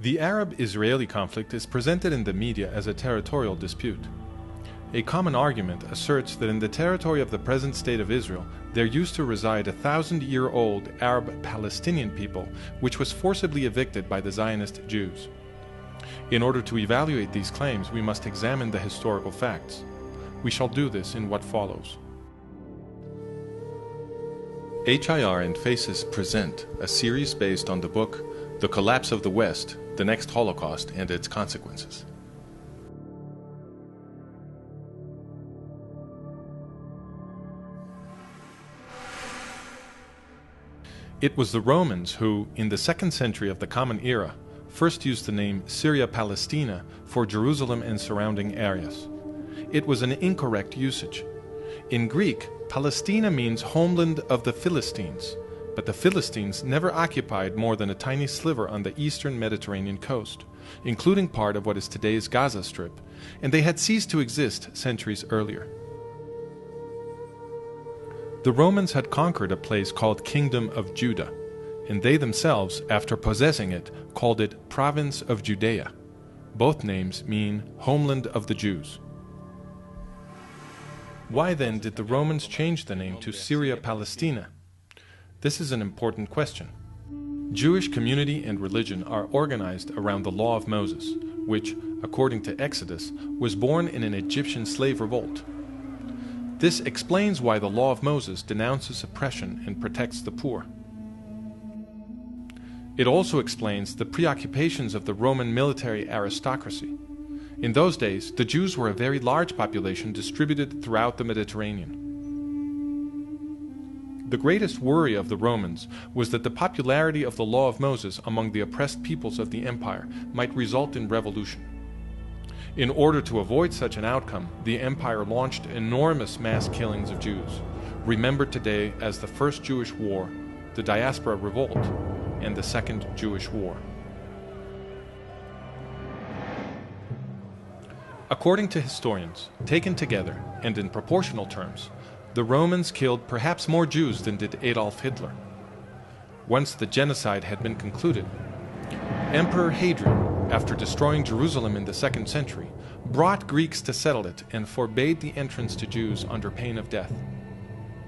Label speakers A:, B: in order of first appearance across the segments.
A: The Arab-Israeli conflict is presented in the media as a territorial dispute. A common argument asserts that in the territory of the present state of Israel, there used to reside a 1,000-year-old Arab Palestinian people, which was forcibly evicted by the Zionist Jews. In order to evaluate these claims, we must examine the historical facts. We shall do this in what follows. HIR and Faces present a series based on the book The Collapse of the West, the Next Holocaust and Its Consequences. It was the Romans who, in the 2nd century of the Common Era, first used the name Syria Palestina for Jerusalem and surrounding areas. It was an incorrect usage. In Greek, Palestina means homeland of the Philistines, but the Philistines never occupied more than a tiny sliver on the eastern Mediterranean coast, including part of what is today's Gaza Strip, and they had ceased to exist centuries earlier. The Romans had conquered a place called Kingdom of Judah, and they themselves, after possessing it, called it Province of Judea. Both names mean homeland of the Jews. Why then did the Romans change the name to Syria Palestina? This is an important question. Jewish community and religion are organized around the Law of Moses, which, according to Exodus, was born in an Egyptian slave revolt. This explains why the Law of Moses denounces oppression and protects the poor. It also explains the preoccupations of the Roman military aristocracy. In those days, the Jews were a very large population distributed throughout the Mediterranean. The greatest worry of the Romans was that the popularity of the Law of Moses among the oppressed peoples of the empire might result in revolution. In order to avoid such an outcome, the empire launched enormous mass killings of Jews, remembered today as the First Jewish War, the Diaspora Revolt, and the Second Jewish War. According to historians, taken together and in proportional terms, the Romans killed perhaps more Jews than did Adolf Hitler. Once the genocide had been concluded, Emperor Hadrian, after destroying Jerusalem in the 2nd century, brought Greeks to settle it and forbade the entrance to Jews under pain of death.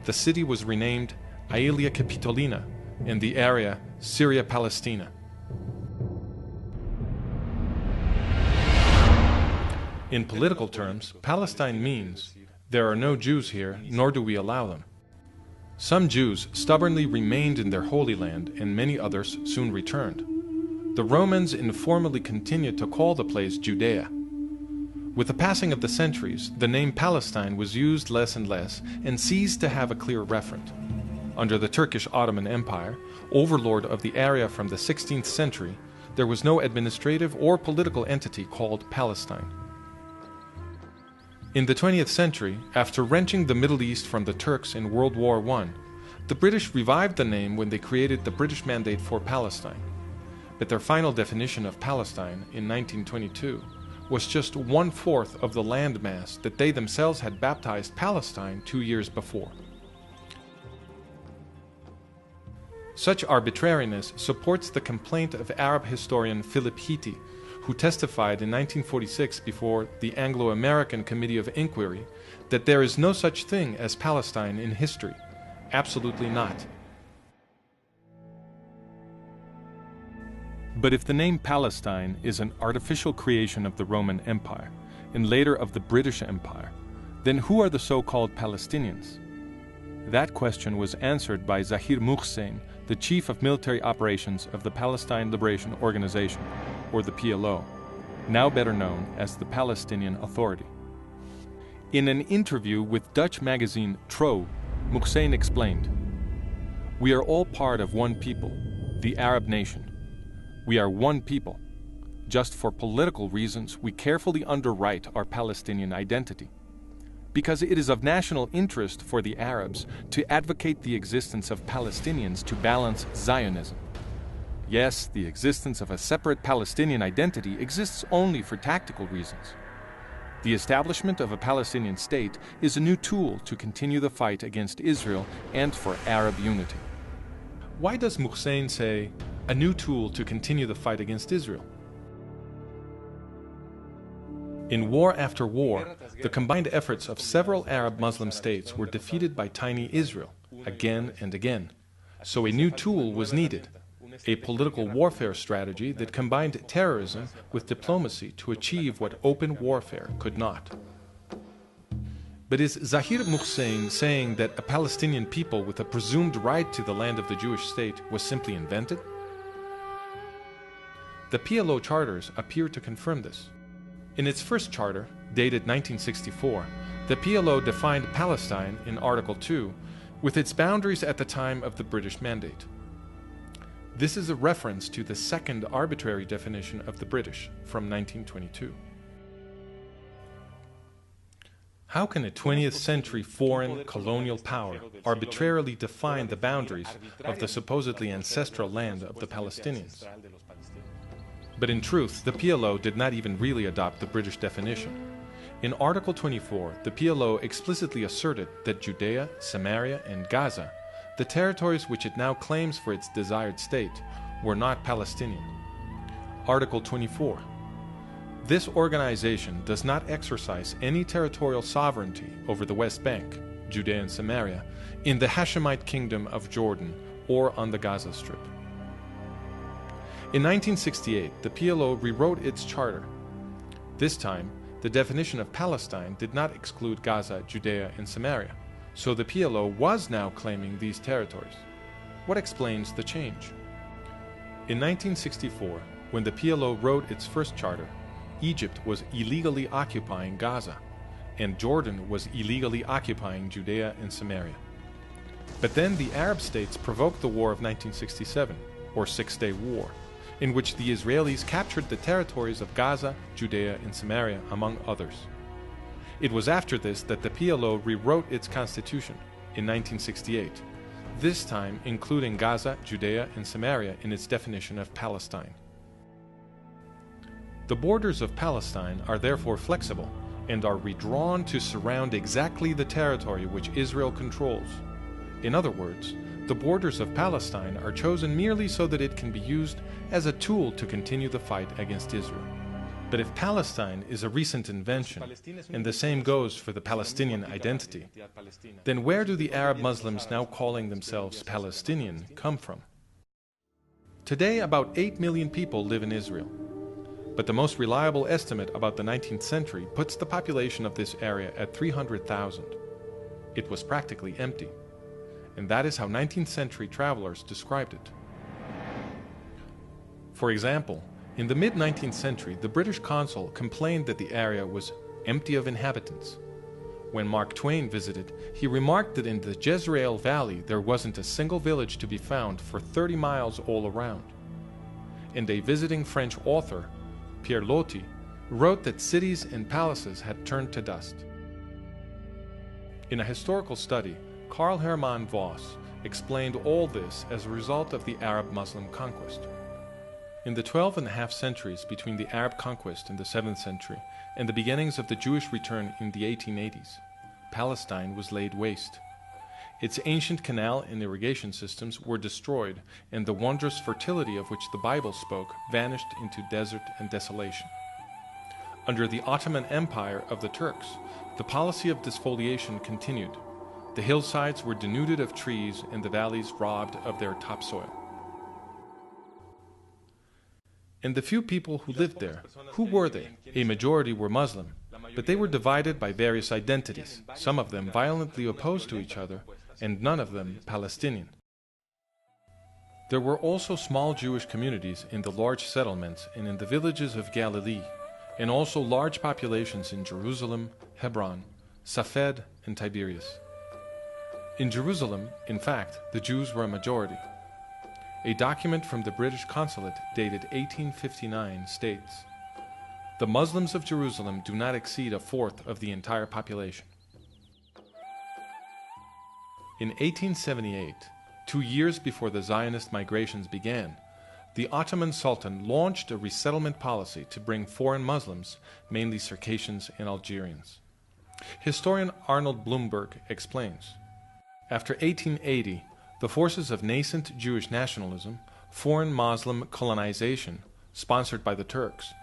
A: The city was renamed Aelia Capitolina and the area Syria Palestina. In political terms, Palestine means there are no Jews here, nor do we allow them. Some Jews stubbornly remained in their Holy Land, and many others soon returned. The Romans informally continued to call the place Judea. With the passing of the centuries, the name Palestine was used less and less and ceased to have a clear referent. Under the Turkish Ottoman Empire, overlord of the area from the 16th century, there was no administrative or political entity called Palestine. In the 20th century, after wrenching the Middle East from the Turks in World War I, the British revived the name when they created the British Mandate for Palestine. But their final definition of Palestine in 1922 was just 1/4 of the landmass that they themselves had baptized Palestine 2 years before. Such arbitrariness supports the complaint of Arab historian Philip Hitti, who testified in 1946 before the Anglo-American Committee of Inquiry that there is no such thing as Palestine in history. Absolutely not. But if the name Palestine is an artificial creation of the Roman Empire, and later of the British Empire, then who are the so-called Palestinians? That question was answered by Zahir Muhsin, the chief of military operations of the Palestine Liberation Organization, or the PLO, now better known as the Palestinian Authority. In an interview with Dutch magazine Trouw, Muhsin explained, "We are all part of one people, the Arab nation. We are one people. Just for political reasons, we carefully underwrite our Palestinian identity, because it is of national interest for the Arabs to advocate the existence of Palestinians to balance Zionism. Yes, the existence of a separate Palestinian identity exists only for tactical reasons. The establishment of a Palestinian state is a new tool to continue the fight against Israel and for Arab unity." Why does Muhsin say, "a new tool to continue the fight against Israel"? In war after war, the combined efforts of several Arab Muslim states were defeated by tiny Israel, again and again. So a new tool was needed, a political warfare strategy that combined terrorism with diplomacy to achieve what open warfare could not. But is Zahir Muhsin saying that a Palestinian people with a presumed right to the land of the Jewish state was simply invented? The PLO charters appear to confirm this. In its first charter, dated 1964, the PLO defined Palestine in Article 2 with its boundaries at the time of the British Mandate. This is a reference to the second arbitrary definition of the British from 1922. How can a 20th century foreign colonial power arbitrarily define the boundaries of the supposedly ancestral land of the Palestinians? But in truth, the PLO did not even really adopt the British definition. In Article 24, the PLO explicitly asserted that Judea, Samaria, and Gaza, the territories which it now claims for its desired state, were not Palestinian. Article 24. This organization does not exercise any territorial sovereignty over the West Bank, Judea and Samaria, in the Hashemite Kingdom of Jordan, or on the Gaza Strip. In 1968, the PLO rewrote its charter. This time, the definition of Palestine did not exclude Gaza, Judea, and Samaria, so the PLO was now claiming these territories. What explains the change? In 1964, when the PLO wrote its first charter, Egypt was illegally occupying Gaza, and Jordan was illegally occupying Judea and Samaria. But then the Arab states provoked the War of 1967, or Six-Day War, in which the Israelis captured the territories of Gaza, Judea, and Samaria, among others. It was after this that the PLO rewrote its constitution in 1968, this time including Gaza, Judea, and Samaria in its definition of Palestine. The borders of Palestine are therefore flexible and are redrawn to surround exactly the territory which Israel controls. In other words, the borders of Palestine are chosen merely so that it can be used as a tool to continue the fight against Israel. But if Palestine is a recent invention, and the same goes for the Palestinian identity, then where do the Arab Muslims now calling themselves Palestinian come from? Today, about 8 million people live in Israel. But the most reliable estimate about the 19th century puts the population of this area at 300,000. It was practically empty. And that is how 19th century travelers described it. For example, in the mid-19th century, the British consul complained that the area was empty of inhabitants. When Mark Twain visited, he remarked that in the Jezreel Valley there wasn't a single village to be found for 30 miles all around. And a visiting French author, Pierre Loti, wrote that cities and palaces had turned to dust. In a historical study, Karl Hermann Voss explained all this as a result of the Arab-Muslim conquest. In the 12.5 centuries between the Arab conquest in the 7th century and the beginnings of the Jewish return in the 1880s, Palestine was laid waste. Its ancient canal and irrigation systems were destroyed, and the wondrous fertility of which the Bible spoke vanished into desert and desolation. Under the Ottoman Empire of the Turks, the policy of desfoliation continued. The hillsides were denuded of trees and the valleys robbed of their topsoil. And the few people who lived there, who were they? A majority were Muslim, but they were divided by various identities, some of them violently opposed to each other, and none of them Palestinian. There were also small Jewish communities in the large settlements and in the villages of Galilee, and also large populations in Jerusalem, Hebron, Safed, and Tiberias. In Jerusalem, in fact, the Jews were a majority. A document from the British consulate dated 1859 states, "The Muslims of Jerusalem do not exceed a fourth of the entire population." In 1878, 2 years before the Zionist migrations began, the Ottoman Sultan launched a resettlement policy to bring foreign Muslims, mainly Circassians and Algerians. Historian Arnold Blumberg explains, after 1880, the forces of nascent Jewish nationalism, foreign Muslim colonization, sponsored by the Turks,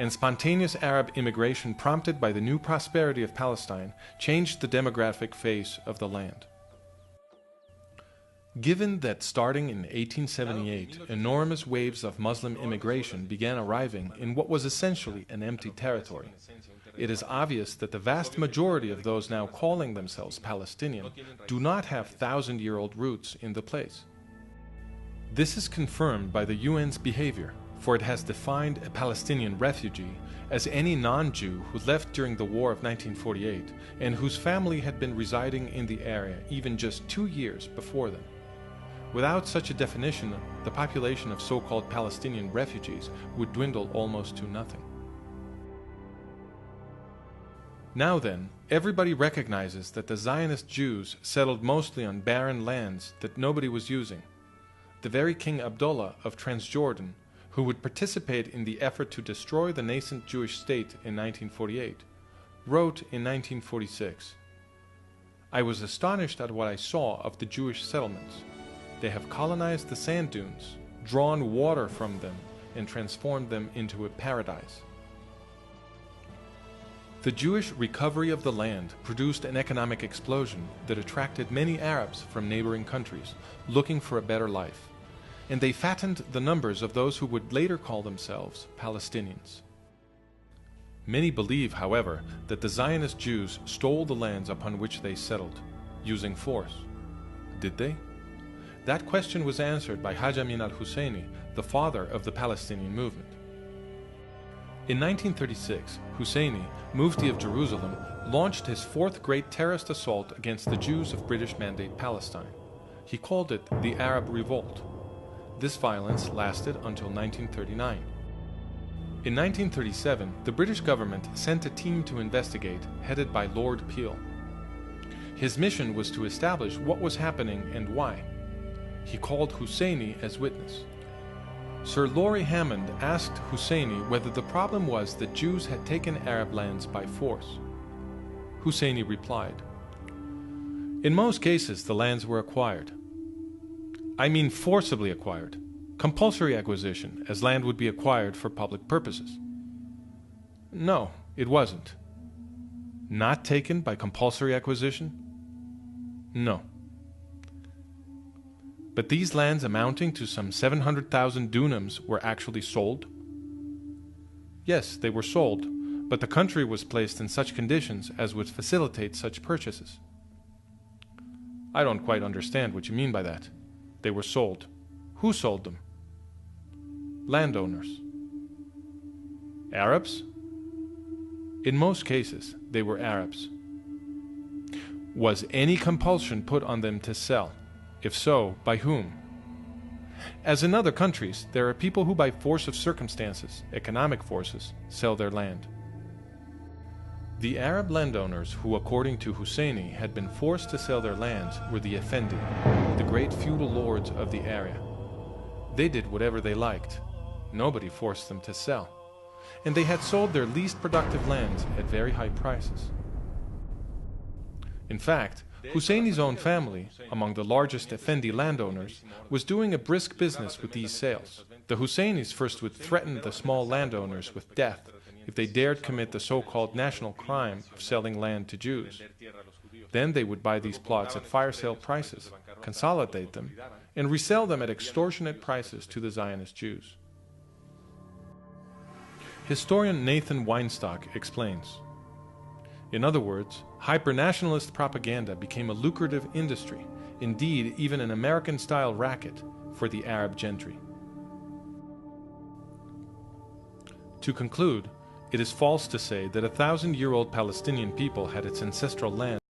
A: and spontaneous Arab immigration prompted by the new prosperity of Palestine changed the demographic face of the land. Given that starting in 1878, enormous waves of Muslim immigration began arriving in what was essentially an empty territory, it is obvious that the vast majority of those now calling themselves Palestinian do not have thousand-year-old roots in the place. This is confirmed by the UN's behavior, for it has defined a Palestinian refugee as any non-Jew who left during the War of 1948 and whose family had been residing in the area even just 2 years before then. Without such a definition, the population of so-called Palestinian refugees would dwindle almost to nothing. Now then, everybody recognizes that the Zionist Jews settled mostly on barren lands that nobody was using. The very King Abdullah of Transjordan, who would participate in the effort to destroy the nascent Jewish state in 1948, wrote in 1946, "I was astonished at what I saw of the Jewish settlements. They have colonized the sand dunes, drawn water from them, and transformed them into a paradise." The Jewish recovery of the land produced an economic explosion that attracted many Arabs from neighboring countries looking for a better life, and they fattened the numbers of those who would later call themselves Palestinians. Many believe, however, that the Zionist Jews stole the lands upon which they settled, using force. Did they? That question was answered by Haj Amin al-Husseini, the father of the Palestinian movement. In 1936, Husseini, Mufti of Jerusalem, launched his fourth great terrorist assault against the Jews of British Mandate Palestine. He called it the Arab Revolt. This violence lasted until 1939. In 1937, the British government sent a team to investigate, headed by Lord Peel. His mission was to establish what was happening and why. He called Husseini as witness. Sir Laurie Hammond asked Husseini whether the problem was that Jews had taken Arab lands by force. Husseini replied, "In most cases the lands were acquired. I mean forcibly acquired, compulsory acquisition, as land would be acquired for public purposes." "No, it wasn't." "Not taken by compulsory acquisition?" "No." "But these lands amounting to some 700,000 dunams were actually sold?" "Yes, they were sold, but the country was placed in such conditions as would facilitate such purchases." "I don't quite understand what you mean by that. They were sold. Who sold them?" "Landowners." "Arabs?" "In most cases, they were Arabs." "Was any compulsion put on them to sell? If so, by whom?" "As in other countries, there are people who by force of circumstances, economic forces, sell their land." The Arab landowners who, according to Husseini, had been forced to sell their lands were the Effendi, the great feudal lords of the area. They did whatever they liked. Nobody forced them to sell. And they had sold their least productive lands at very high prices. In fact, Husseini's own family, among the largest Effendi landowners, was doing a brisk business with these sales. The Husseinis first would threaten the small landowners with death if they dared commit the so-called national crime of selling land to Jews. Then they would buy these plots at fire sale prices, consolidate them, and resell them at extortionate prices to the Zionist Jews. Historian Nathan Weinstock explains, "In other words, hyper-nationalist propaganda became a lucrative industry, indeed even an American-style racket, for the Arab gentry." To conclude, it is false to say that a 1,000-year-old Palestinian people had its ancestral land